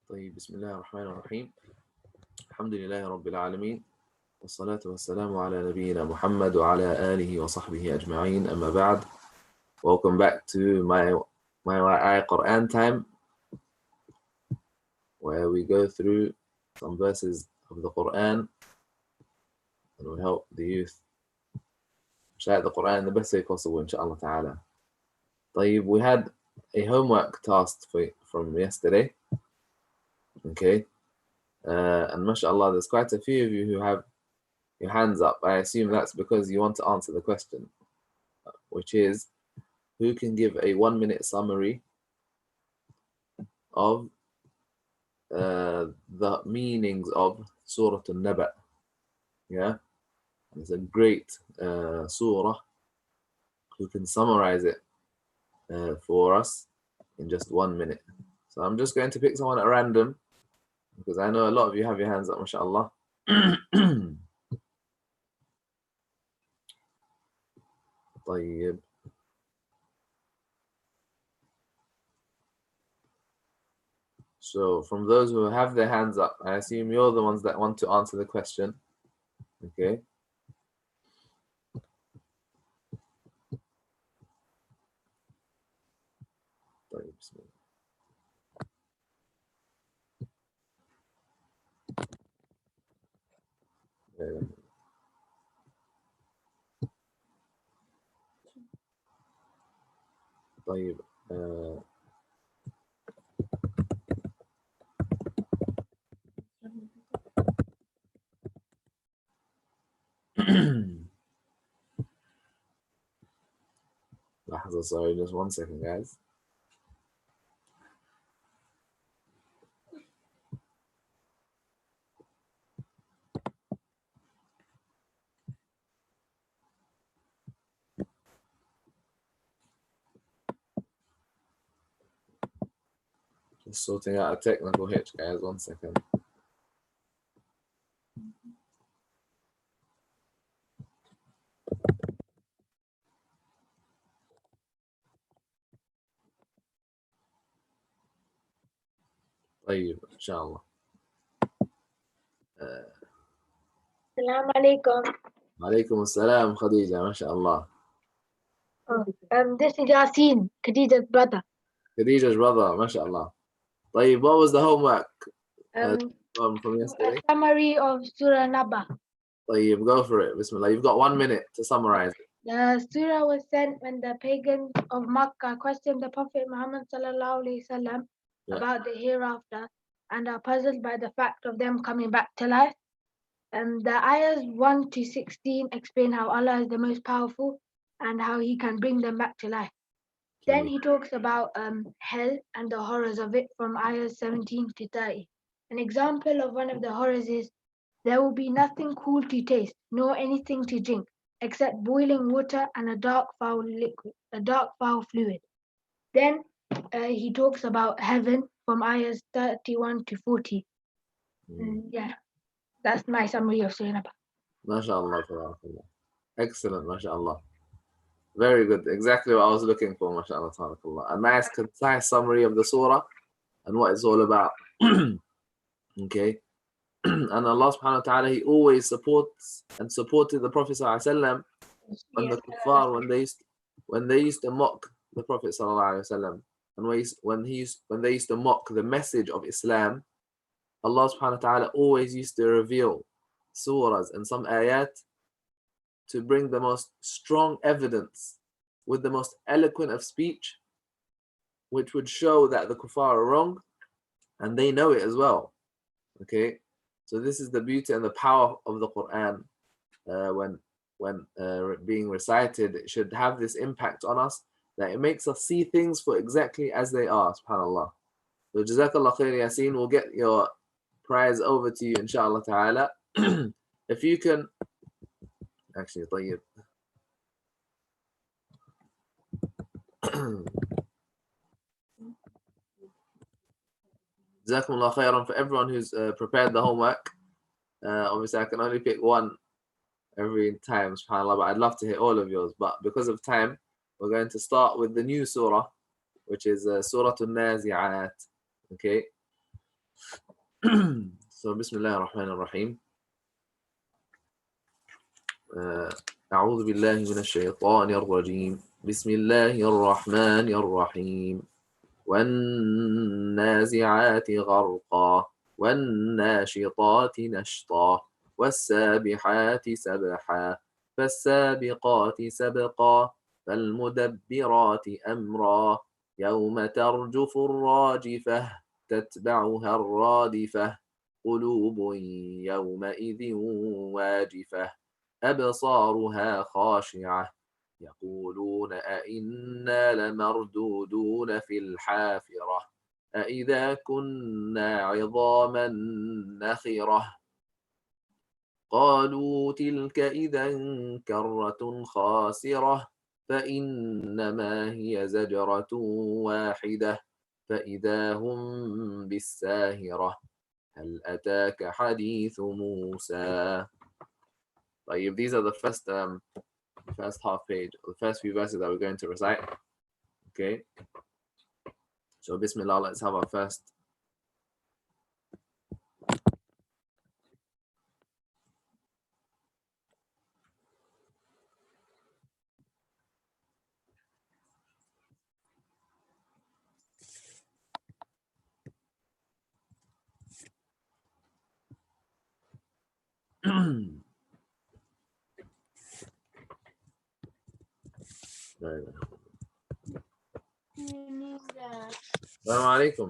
طيب بسم الله الرحمن الرحيم. الحمد لله رب العالمين والصلاة والسلام على نبينا Muhammad وعلى آله وصحبه أجمعين. أما بعد, welcome back to my MYI Quran time, where we go through some verses of the Quran and we help the youth recite the Quran in the best way possible, inshallah ta'ala. طيب, we had a homework task from yesterday. Okay, and mashallah, there's quite a few of you who have your hands up. I assume that's because you want to answer the question, which is, who can give a 1-minute summary of the meanings of Surah An-Naba? Yeah, it's a great surah. Who can summarize it for us in just 1 minute? So I'm just going to pick someone at random, because I know a lot of you have your hands up, mashallah. طيب. So from those who have their hands up, I assume you're the ones that want to answer the question. Okay. طيب, بسم الله. طيب, لحظة, sorry, just 1 second, guys. Just sorting out a technical hitch, guys. 1 second. طيب, إن شاء الله. Assalamu alaikum. عليكم السلام خديجة, ما شاء الله. This is Yasin, Khadija's brother. Khadija's brother, ما شاء الله. طيب, what was the homework from yesterday? A summary of Surah Naba. طيب, go for it. Bismillah. You've got 1 minute to summarize it. The surah was sent when the pagans of Makkah questioned the Prophet Muhammad sallallahu alaihi wasallam about the hereafter and are puzzled by the fact of them coming back to life. The ayahs 1 to 16 explain how Allah is the most powerful and how He can bring them back to life. Then He talks about hell and the horrors of it from ayahs 17 to 30. An example of one of the horrors is, there will be nothing cool to taste, nor anything to drink, except boiling water and a dark foul fluid. Then he talks about heaven from ayahs 31 to 40. Yeah, that's my summary of Surah Naba. MashaAllah, tabarakallah. Excellent, mashallah. Very good. Exactly what I was looking for, mashallah, tabarakallah. A nice, concise summary of the surah and what it's all about. Okay. And Allah subhanahu wa ta'ala, He always supports and supported the Prophet sallallahu alaihi wasallam when the kuffar, when they used to mock the Prophet sallallahu alaihi wasallam, and when they used to mock the message of Islam, Allah subhanahu wa ta'ala always used to reveal surahs and some ayat to bring the most strong evidence with the most eloquent of speech, which would show that the kuffar are wrong, and they know it as well. Okay, so this is the beauty and the power of the Quran. When being recited, it should have this impact on us that it makes us see things for exactly as they are. Subhanallah. So Jazakallah khair, Yasin. We'll get your prize over to you, inshallah ta'ala. If you can actually, طيب. Jazakumullah khairan for everyone who's prepared the homework. Obviously, I can only pick one every time, subhanAllah, but I'd love to hear all of yours. But because of time, we're going to start with the new surah, which is Surah An-Nazi'at. Okay. So Bismillah ar-Rahman ar-Rahim. أعوذ بالله من الشيطان الرجيم. بسم الله الرحمن الرحيم. والنازعات غرقا والناشطات نشطا والسابحات سبحا فالسابقات سبقا فالمدبرات أمرا يوم ترجف الراجفة تتبعها الرادفة قلوب يومئذ واجفة أبصارها خاشعة يقولون أئنا لمردودون في الحافرة أئذا كنا عظاما نخرة قالوا تلك إذا كرة خاسرة فإنما هي زجرة واحدة فإذا هم بالساهرة هل أتاك حديث موسى. طيب, these are the first half page, the first few verses that we're going to recite. Okay, so Bismillah, let's have our first. Assalamu alaikum.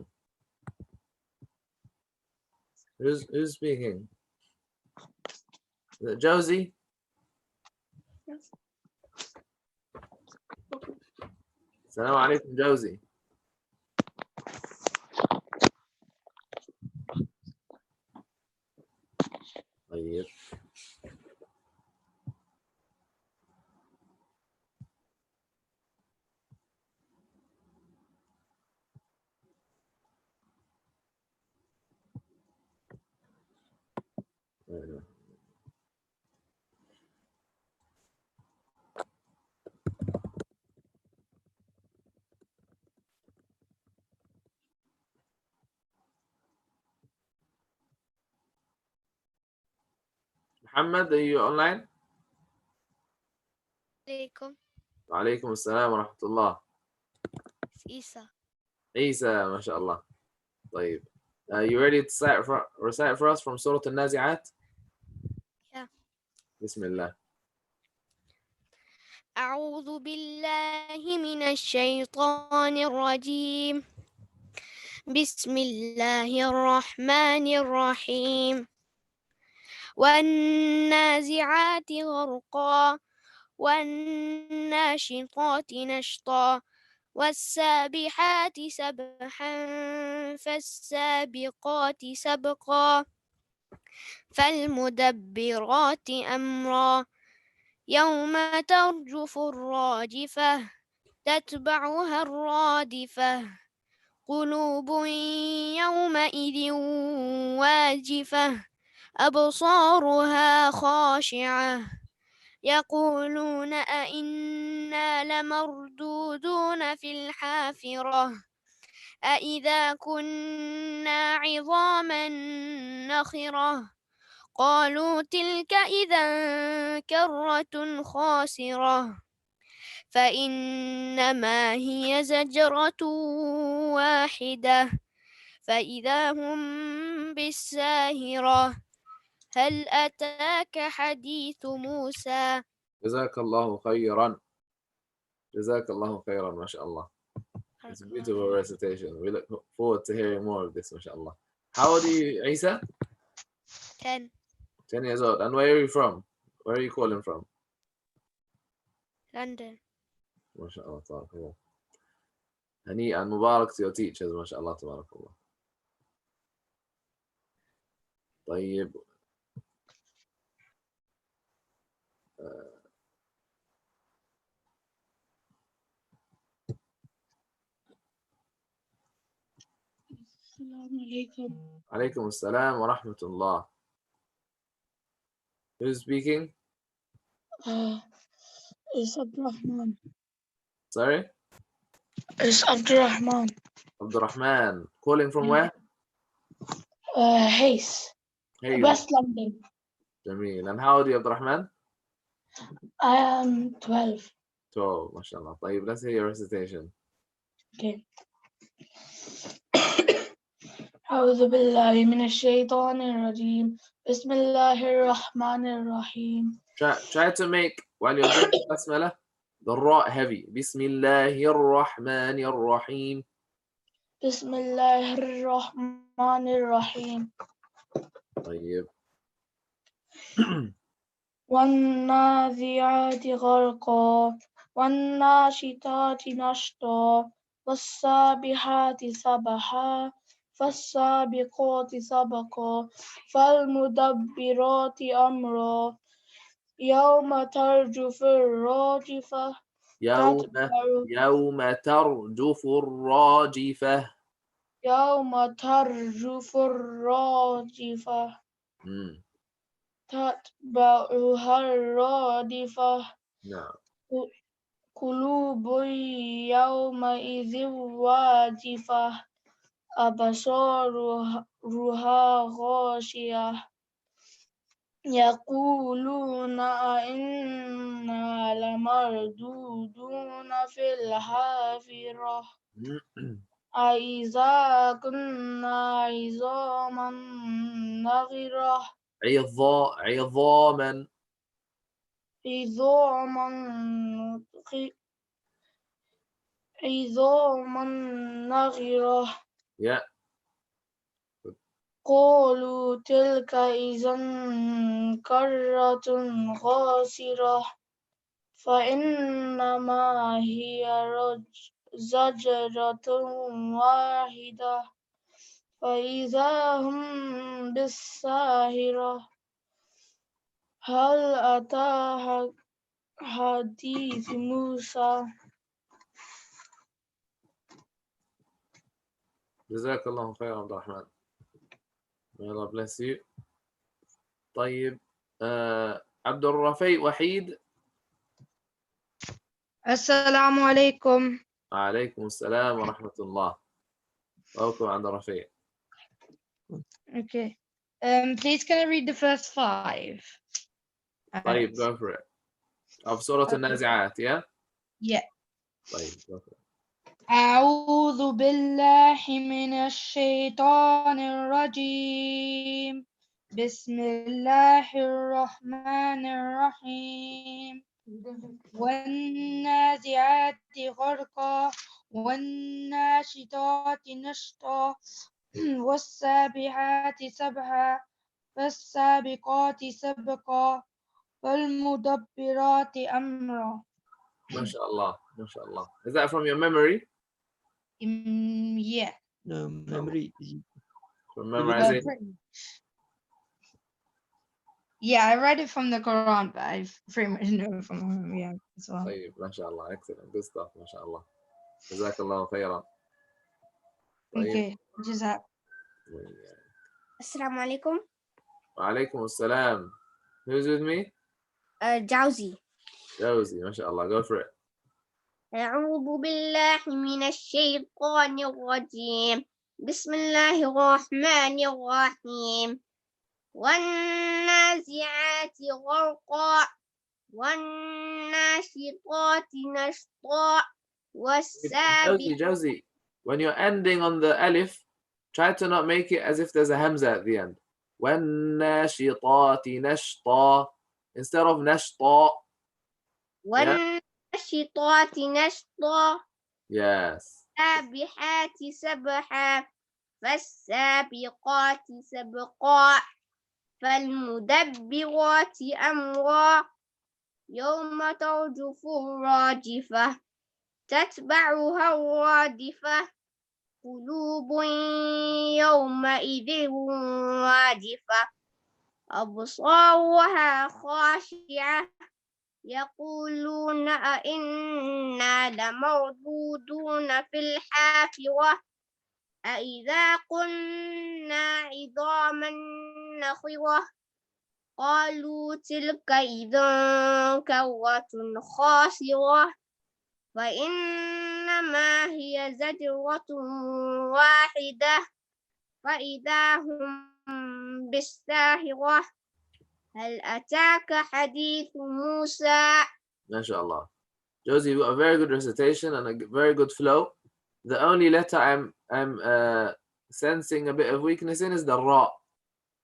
Who's speaking? Is it Josie? Yes. Assalamu alaikum, Josie. طيب. Muhammad, are you online? عليكم. وعليكم السلام ورحمة الله. Isa. ما شاء الله. طيب. You ready to recite for us from Surah Al-Nazi'at? Yeah. بسم الله. أعوذ بالله من الشيطان الرجيم. بسم الله الرحمن الرحيم. والنازعات غرقا والناشطات نشطا والسابحات سبحا فالسابقات سبقا فالمدبرات أمرا يوم ترجف الراجفة تتبعها الرادفة قلوب يومئذ واجفة أبصارها خاشعة يقولون أئنا لمردودون في الحافرة أئذا كنا عظاما نخرة قالوا تلك إذا كرة خاسرة فإنما هي زجرة واحدة فإذا هم بالساهرة هل أتاك حديث موسى. جزاك الله خيرا. جزاك الله خيرا. ما شاء الله. It's a beautiful recitation. We look forward to hearing more of this, mashallah. How old are you, Isa? 10. 10 years old. And where are you from? Where are you calling from? London. MashaAllah, tabarakallah. Hani and Mubarak to your teachers, mashallah, tabarakallah. طيب. Assalamu alaikum. Alaikum assalam wa rahmatullah. Who's speaking? It's Abdurrahman. Sorry? It's Abdurrahman. Abdurrahman. Calling from Yeah. where? Hayes. Hayes. West London. جميل. And how old are you, Abdurrahman? I am 12. 12. ما شاء الله. طيب, let's hear your recitation. Okay. أعوذ بالله من الشيطان الرجيم. بسم الله الرحمن الرحيم. Try to make, while you're doing the basmala, the ra heavy. بسم الله الرحمن الرحيم. بسم الله الرحمن الرحيم. طيب. والنازعات غرقا والناشطات نشطا والسابحات سبحا فالسابقات سبقا فالمدبرات أمرا يوم ترجف الراجفة يوم ترجف الراجفة. يوم ترجف الراجفة تتبعها الرادفة. نعم. قلوب يومئذ واجفة أبصارها غاشية يقولون أئنا لمردودون في الحافرة أإذا كنا عظاما نخرة عظاما نخرة. Yeah. قالوا تلك إذا كرة خاسرة فإنما هي زجرة واحدة فإذا هم بالساهرة. هل أتى حديث موسى. جزاك الله خيرا عبد الرحمن. May Allah bless you. طيب, عبد الرفيع وحيد. السلام عليكم. وعليكم السلام ورحمة الله. Welcome عبد الرفيع. Okay. Please can I read the first 5? طيب, go for it. Of Surah النازعات, yeah? Yeah. طيب, go for it. أعوذ بالله من الشيطان الرجيم. بسم الله الرحمن الرحيم. والنازعات غرقا والناشطات نشطا والسابحات سبحا فالسابقات سبقا فالمدبرات أمرا. ما شاء الله, ما شاء الله. Is that from your memory? Yeah. No memory. From memorizing? Yeah, I read it from the Quran, but I pretty much know it from memory as well. طيب, ما شاء الله. Excellent. Good stuff. ما شاء الله. جزاك الله خيرا. طيب. Okay. جزاك. السلام عليكم. وعليكم السلام. Who's with me? جوزي. Josie. ما شاء الله. Go for it. أعوذ بالله من الشيطان الرجيم. بسم الله الرحمن الرحيم. والنازعات غرقا والناشطات نشطا والسابقات. Josie, when you're ending on the alif, try to not make it as if there's a hamza at the end. والناشطات نشطا instead of نشطا. والناشطات نشطا. Yes. والسابحات سبحا فالسابقات سبقا فالمدبرات أمرا يوم ترجف الراجفة تتبعها الرادفة قلوب يومئذ واجفة أبصارها خاشعة يقولون أئنا لمردودون في الحافرة أإذا كنا عظاما نخرة قالوا تلك إذا كرة خاسرة فإنما هي زجرة واحدة فإذا هم بالساهرة هل أتاك حديث موسى. MashaAllah. Josie, you got a very good recitation and a very good flow. The only letter I'm sensing a bit of weakness in is the ra.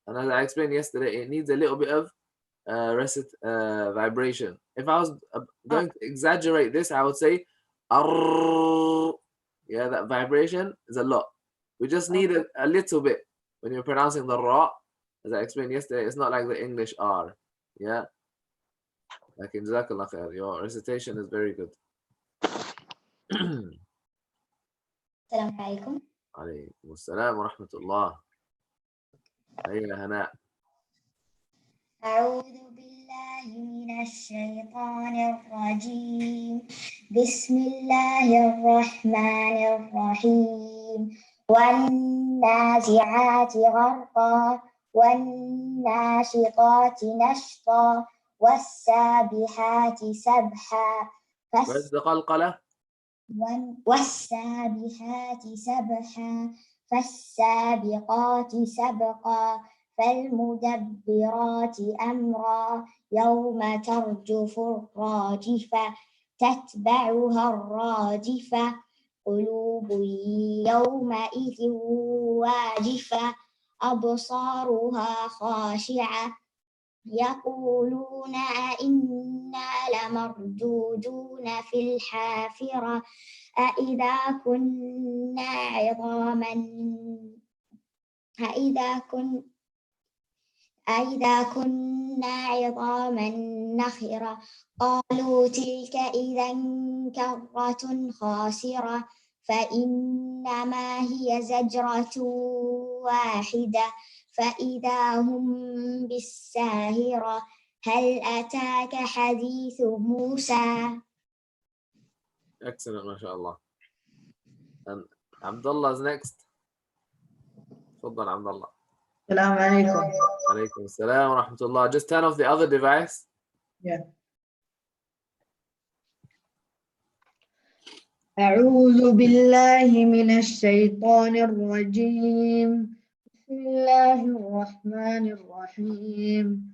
And as I explained yesterday, it needs a little bit of vibration. If I was going to exaggerate this, I would say arr. Yeah, that vibration is a lot. We just need a little bit when you're pronouncing the ra. As I explained yesterday, it's not like the English R. Yeah. Like in Jazakallah khair, your recitation is very good. السلام عليكم. عليكم السلام ورحمة الله. أين هناء؟ أعوذ بالله من الشيطان الرجيم. بسم الله الرحمن الرحيم. والنازعات غرقا والناشطات نشطا والسابحات سبحا Where's the qalqala? والسابحات سبحا فالسابقات سبقا فالمدبرات أمرا يوم ترجف الراجفة تتبعها الرادفة قلوب يومئذ واجفة أبصارها خاشعة يقولون أئنا لمردودون في الحافرة أئذا كنا عظاما نخرة قالوا تلك إذا كرة خاسرة فإنما هي زجرة واحدة فإذا هم بالساهرة هل أتاك حديث موسى. Excellent, mashallah. And Abdullah's next. تفضل Abdullah. السلام عليكم. عليكم السلام ورحمة الله. Just turn off the other device. Yeah. أعوذ بالله من الشيطان الرجيم. بسم الله الرحمن الرحيم.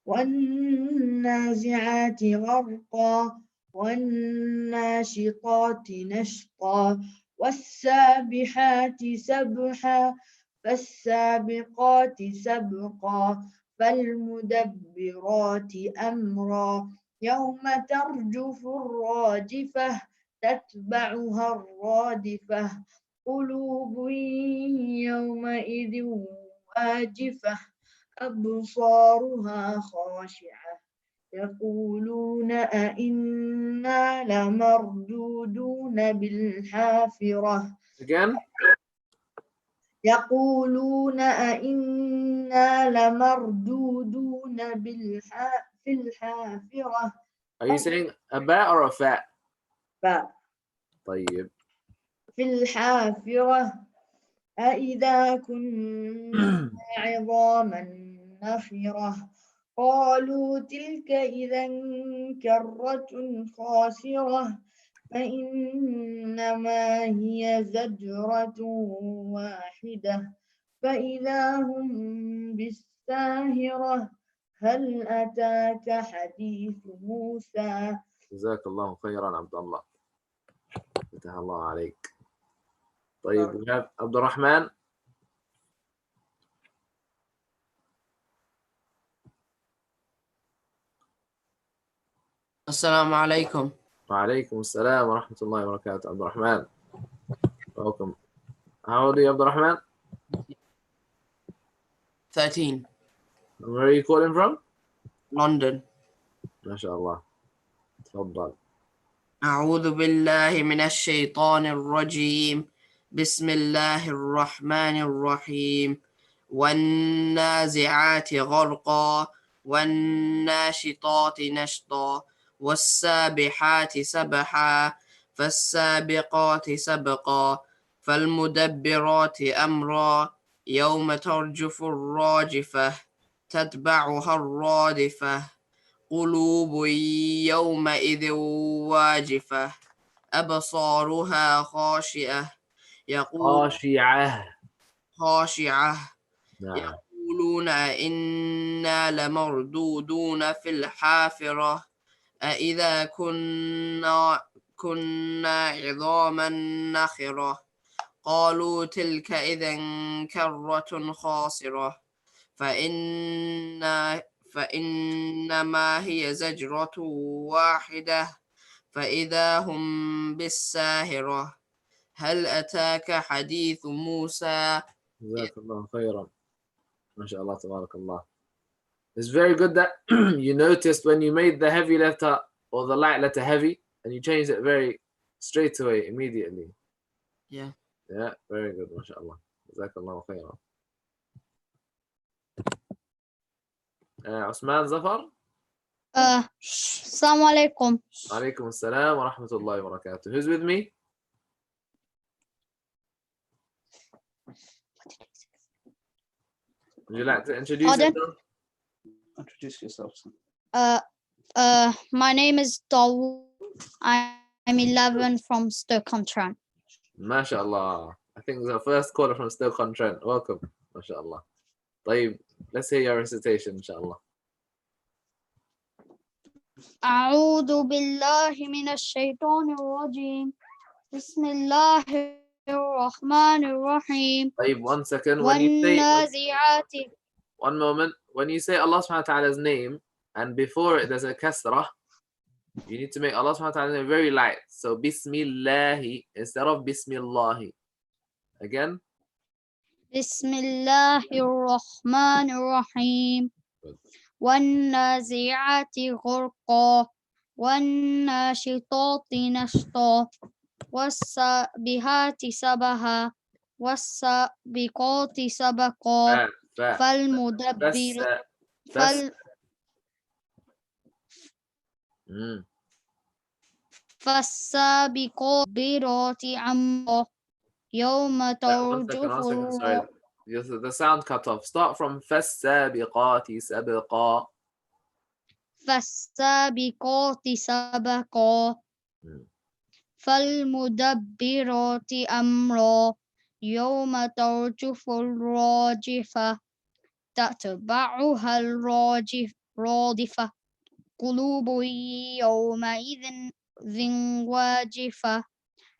والنازعات غرقا والناشطات نشطا والسابحات سبحا فالسابقات سبقا فالمدبرات أمرا يوم ترجف الراجفة تتبعها الرادفة قلوب يومئذ واجفة أبصارها خاشعة يقولون أئنا لمردودون بالحافرة. Again. يقولون أئنا لمردودون في الحافرة. Are you saying a ba or a fa? طيب. في الحافرة أئذا كنا عظاما نخرة قالوا تلك إذا كرة خاسرة فإنما هي زجرة واحدة فإذا هم بالساهرة هل أتاك حديث موسى. جزاك الله خيرا عبد الله. فتح الله عليك. طيب we have عبد الرحمن. السلام عليكم. وعليكم السلام ورحمة الله وبركاته. عبد الرحمن. Welcome. How old are you, عبد الرحمن? 13. Where are you calling from? London. ما شاء الله. تفضل. أعوذ بالله من الشيطان الرجيم. بسم الله الرحمن الرحيم. والنازعات غرقا والناشطات نشطا والسابحات سبحا فالسابقات سبقا فالمدبرات أمرا يوم ترجف الراجفة تتبعها الرادفة قلوب يومئذ واجفة أبصارها خاشعة خاشعة نعم. يقولون إنا لمردودون في الحافرة أإذا كنا عظاما نخرة قالوا تلك إذا كرة خاسرة فإنما هي زجرة واحدة فإذا هم بالساهرة هل أتاك حديث موسى. جزاك الله خيرا. ما شاء الله تبارك الله. It's very good that you noticed when you made the heavy letter or the light letter heavy and you changed it very straight away immediately. Yeah. Yeah, very good. ما شاء الله. جزاك الله خيرا. عثمان ظفر. Assalamu alaikum. عليكم السلام ورحمة الله وبركاته. Who's with me? Would you like to introduce Pardon? yourself? Introduce yourself. My name is Dawood. I'm 11 from Stoke-on-Trent. MashaAllah. I think the first caller from Stoke-on-Trent. Welcome. MashaAllah. طيب, let's hear your recitation, inshallah. أعوذ بالله من الشيطان الرجيم. بسم الله الرحمن الرحيم. طيب, 1 second. When you say, والنازعات. one moment. When you say Allah subhanahu wa ta'ala's name and before it there's a kasrah, you need to make Allah subhanahu wa ta'ala's name very light. So, Bismillahi instead of Bismillahi. Again. بسم الله الرحمن الرحيم. والنازعات غرقا والناشطات نشطا والسابحات سبحا والسابقات سبقا فالمدبر فالسابقات أمرا يوم ترجف Sorry, the sound cut off. Start from فالسابقات سبقا. فالسابقات سبقا فالمدبرات أمرا يوم ترجف الراجفة تتبعها الرادفة قلوب يومئذ واجفة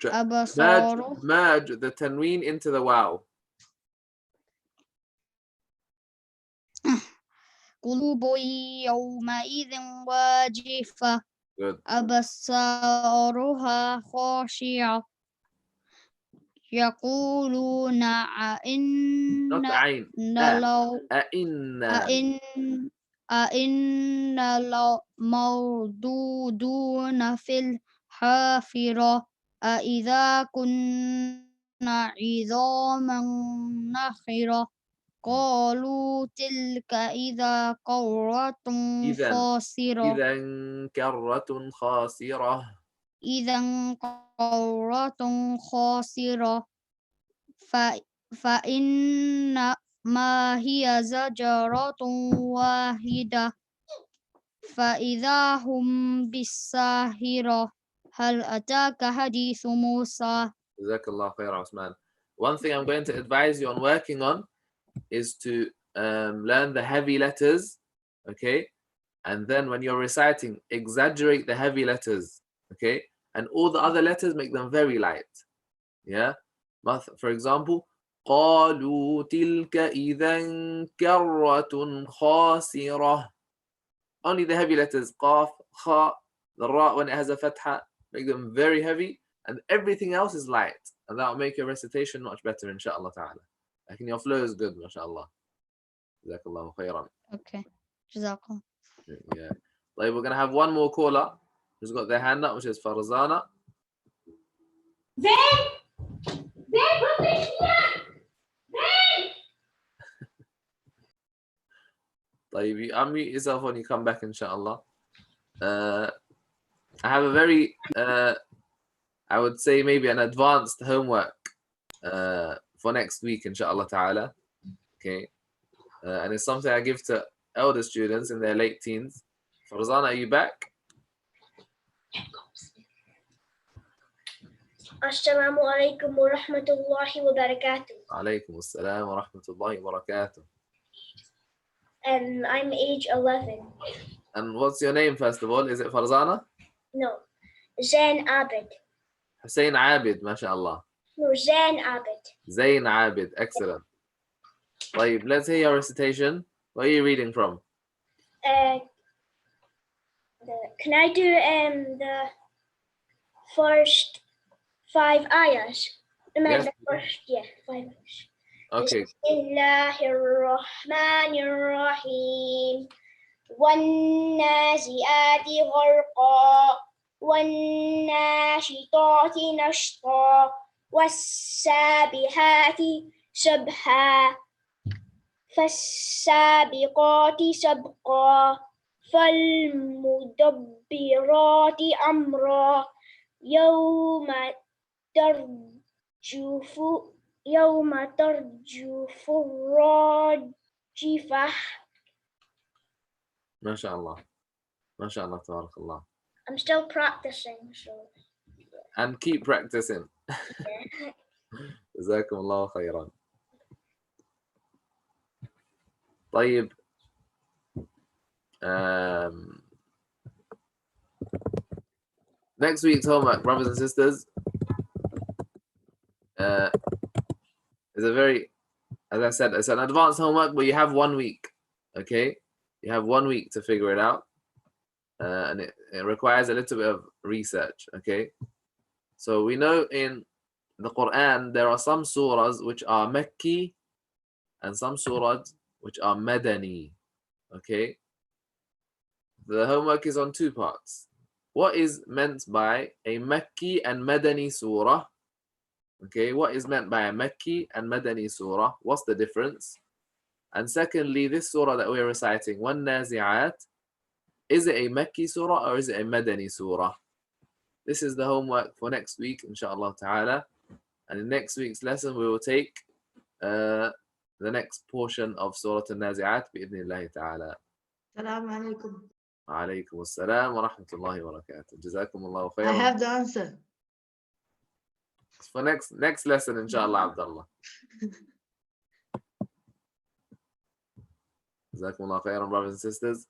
أبصار. Merge the tanween into the wow. قلوب يومئذ واجفة. Good. أبصارها خاشعة يقولون أئنا لمردودون في الحافرة أإذا كنا عظاما نخرة قالوا تلك إذا كرة خاسرة. إذا كرة خاسرة فإنما هي زجرة واحدة فإذا هم بالساهرة هل أتاك حديث موسى. جزاك الله خير, Osman. One thing I'm going to advise you on working on is to learn the heavy letters, okay? And then when you're reciting, exaggerate the heavy letters, okay? And all the other letters, make them very light, yeah? For example, قالوا تلك إذا كرة خاسرة. Only the heavy letters, قاف, خاء, the ra when it has a fatha, make them very heavy, and everything else is light. And that will make your recitation much better, inshallah ta'ala. Like your flow is good, mashallah. Jazakallahu khairan. Okay. Jazakallah. Yeah. Like we're going to have one more caller who's got their hand up, which is Farzana. طيب, you unmute yourself when you come back, inshallah. I have a very, I would say maybe an advanced homework for next week, inshallah ta'ala. Okay. And it's something I give to elder students in their late teens. Farzana, are you back? Assalamu alaikum wa rahmatullahi wa barakatuh. Alaykum assalam wa rahmatullahi wa barakatuh. I'm age 11. And what's your name, first of all? Is it Farzana? No, Zain Abid. Hussein Abid, mashallah. No, Zain Abid. Zain Abid, excellent. طيب, let's hear your recitation. Where are you reading from? Can I do the first 5 ayahs? Yes. The first, 5 ayahs. Okay. Bismillahirrahmanirrahim. والنازعات غرقا والناشطات نشطا والسابحات سبحا فالسابقات سبقا فالمدبرات أمرا يوم ترجف الراجفة. MashaAllah. MashaAllah, tabarakallah. I'm still practicing, so. And keep practicing. جزاكم الله خيرا. طيب. Next week's homework, brothers and sisters, is a very, as I said, it's an advanced homework, but you have 1 week. Okay? You have 1 week to figure it out. And it requires a little bit of research. Okay? So we know in the Quran there are some surahs which are Makki and some surahs which are Madani. Okay? The homework is on 2 parts. What is meant by a Makki and Madani surah? Okay, what is meant by a Makki and Madani surah? What's the difference? And secondly, this surah that we're reciting, Wan Nazi'at, is it a Makki surah or is it a Madani surah? This is the homework for next week, inshallah ta'ala. And in next week's lesson, we will take the next portion of Surah Al-Nazi'at bi'idhnillahi ta'ala. Assalamu alaikum. Alaykum assalam wa rahmatullahi wa barakatuh. Jazakumullahu I khairan. have the answer. For next lesson, inshallah, Abdullah. Jazakumullahu khairan, brothers and sisters.